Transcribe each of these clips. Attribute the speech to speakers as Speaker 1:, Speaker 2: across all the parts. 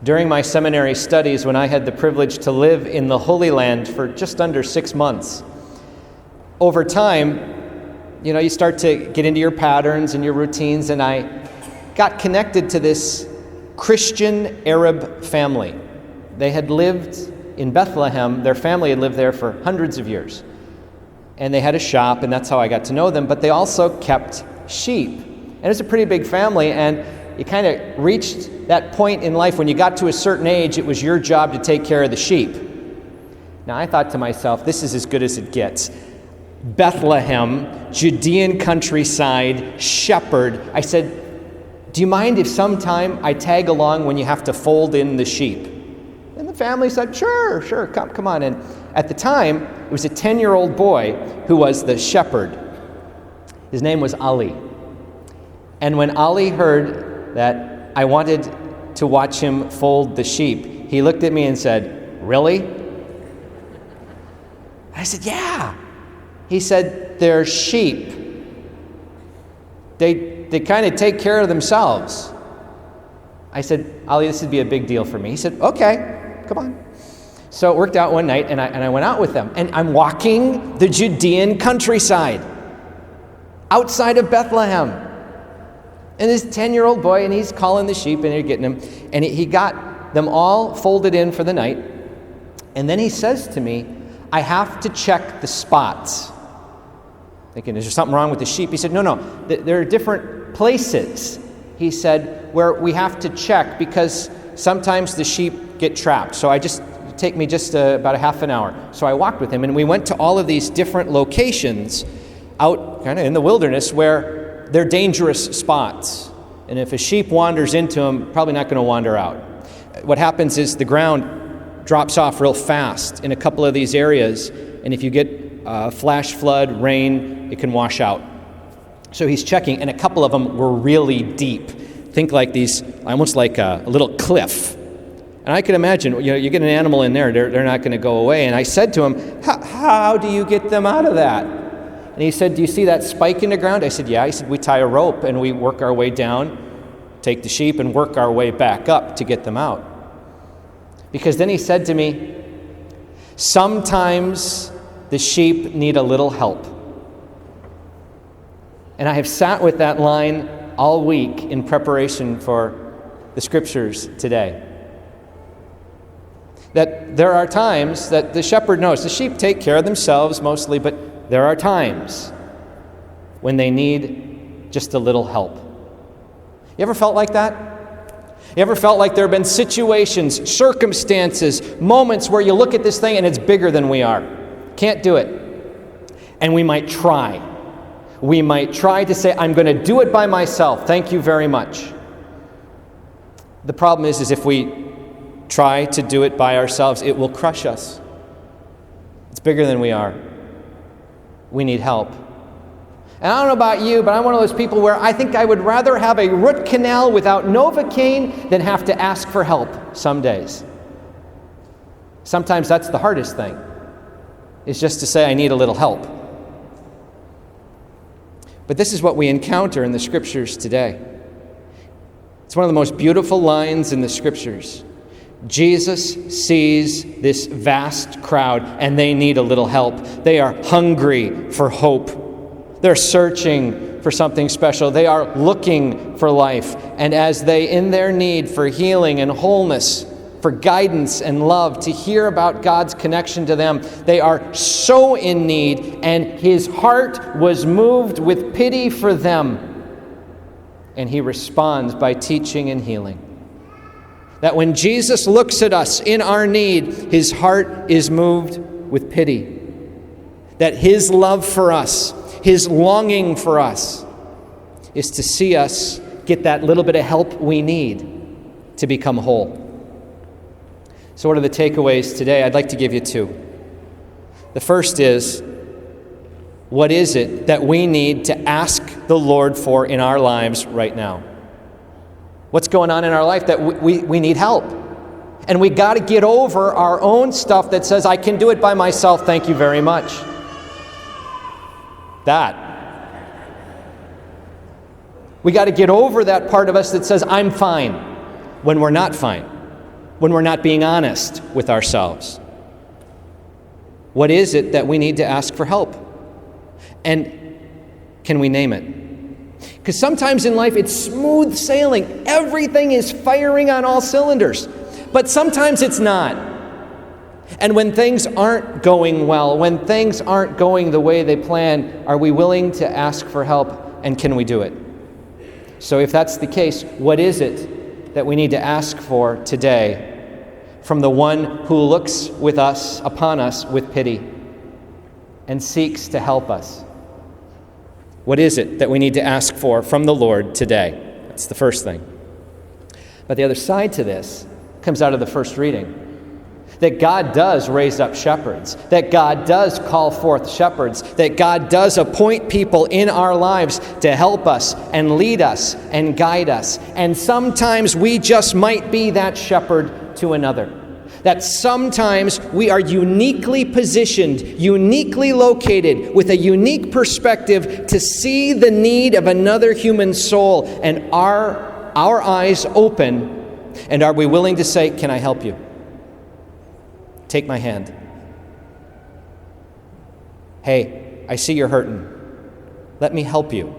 Speaker 1: During my seminary studies, when I had the privilege to live in the Holy Land for just under 6 months, over time, you start to get into your patterns and your routines, and I got connected to this Christian Arab family. They had lived in Bethlehem. Their family had lived there for hundreds of years. And they had a shop, and that's how I got to know them, but they also kept sheep. And it was a pretty big family, and you kind of reached that point in life when you got to a certain age, it was your job to take care of the sheep. Now, I thought to myself, this is as good as it gets. Bethlehem, Judean countryside, shepherd. I said, do you mind if sometime I tag along when you have to fold in the sheep? And the family said, sure, come on. And at the time, it was a 10-year-old boy who was the shepherd. His name was Ali. And when Ali heard that I wanted to watch him fold the sheep, he looked at me and said, really? I said, yeah. He said, they're sheep. They kind of take care of themselves. I said, Ali, this would be a big deal for me. He said, okay, come on. So it worked out one night, and I went out with them. And I'm walking the Judean countryside outside of Bethlehem. And this 10-year-old boy, and he's calling the sheep, and they're getting them. And he got them all folded in for the night. And then he says to me, I have to check the spots. Thinking, is there something wrong with the sheep? He said, no, there are different places, he said, where we have to check because sometimes the sheep get trapped. So take me about a half an hour. So I walked with him, and we went to all of these different locations out kind of in the wilderness where they're dangerous spots. And if a sheep wanders into them, probably not going to wander out. What happens is the ground drops off real fast in a couple of these areas, and if you get flash flood, rain, it can wash out. So he's checking, and a couple of them were really deep. Think like these, almost like a little cliff. And I can imagine, you get an animal in there, they're not going to go away. And I said to him, how do you get them out of that? And he said, do you see that spike in the ground? I said, yeah. He said, we tie a rope and we work our way down, take the sheep and work our way back up to get them out. Because then he said to me, sometimes the sheep need a little help. And I have sat with that line all week in preparation for the scriptures today. That there are times that the shepherd knows the sheep take care of themselves mostly, but there are times when they need just a little help. You ever felt like that? You ever felt like there have been situations, circumstances, moments where you look at this thing and it's bigger than we are? Can't do it. And we might try. We might try to say, I'm going to do it by myself. Thank you very much. The problem is if we try to do it by ourselves, it will crush us. It's bigger than we are. We need help. And I don't know about you, but I'm one of those people where I think I would rather have a root canal without Novocaine than have to ask for help some days. Sometimes that's the hardest thing, is just to say I need a little help. But this is what we encounter in the scriptures today. It's one of the most beautiful lines in the scriptures. Jesus sees this vast crowd and they need a little help. They are hungry for hope. They're searching for something special. They are looking for life. And as they, in their need for healing and wholeness, for guidance and love, to hear about God's connection to them, they are so in need, and his heart was moved with pity for them. And he responds by teaching and healing. That when Jesus looks at us in our need, his heart is moved with pity. That his love for us, his longing for us, is to see us get that little bit of help we need to become whole. So what are the takeaways today? I'd like to give you two. The first is, what is it that we need to ask the Lord for in our lives right now? What's going on in our life that we need help? And we got to get over our own stuff that says, I can do it by myself, thank you very much. That. We got to get over that part of us that says, I'm fine, when we're not fine. when we're not being honest with ourselves? What is it that we need to ask for help? And can we name it? Because sometimes in life it's smooth sailing. Everything is firing on all cylinders. But sometimes it's not. And when things aren't going well, when things aren't going the way they plan, are we willing to ask for help, and can we do it? So if that's the case, what is it that we need to ask for today from the one who looks upon us with pity and seeks to help us? What is it that we need to ask for from the Lord today? That's the first thing. But the other side to this comes out of the first reading. That God does raise up shepherds, that God does call forth shepherds, that God does appoint people in our lives to help us and lead us and guide us. And sometimes we just might be that shepherd to another. That sometimes we are uniquely positioned, uniquely located, with a unique perspective to see the need of another human soul, and our eyes open, and are we willing to say, "Can I help you? Take my hand. Hey, I see you're hurting. Let me help you."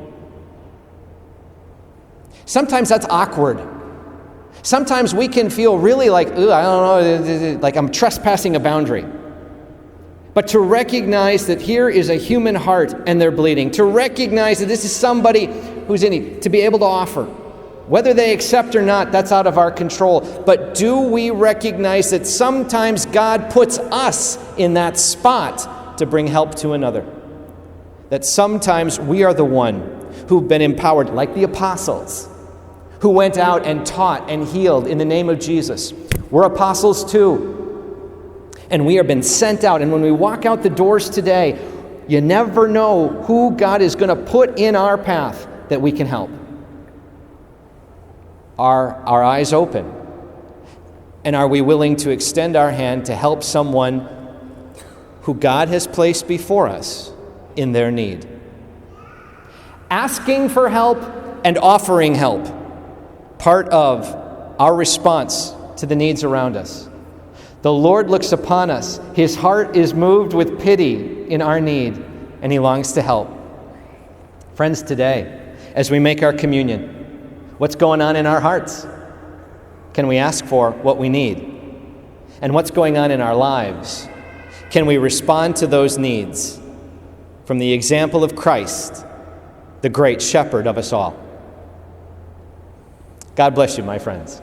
Speaker 1: Sometimes that's awkward. Sometimes we can feel really like, I don't know, like I'm trespassing a boundary. But to recognize that here is a human heart and they're bleeding, to recognize that this is somebody who's in need, to be able to offer. Whether they accept or not, that's out of our control. But do we recognize that sometimes God puts us in that spot to bring help to another? That sometimes we are the one who've been empowered, like the apostles, who went out and taught and healed in the name of Jesus. We're apostles too. And we have been sent out. And when we walk out the doors today, you never know who God is going to put in our path that we can help. Are our eyes open? And are we willing to extend our hand to help someone who God has placed before us in their need? Asking for help and offering help, part of our response to the needs around us. The Lord looks upon us. His heart is moved with pity in our need, and He longs to help. Friends, today, as we make our communion, what's going on in our hearts? Can we ask for what we need? And what's going on in our lives? Can we respond to those needs from the example of Christ, the great shepherd of us all? God bless you, my friends.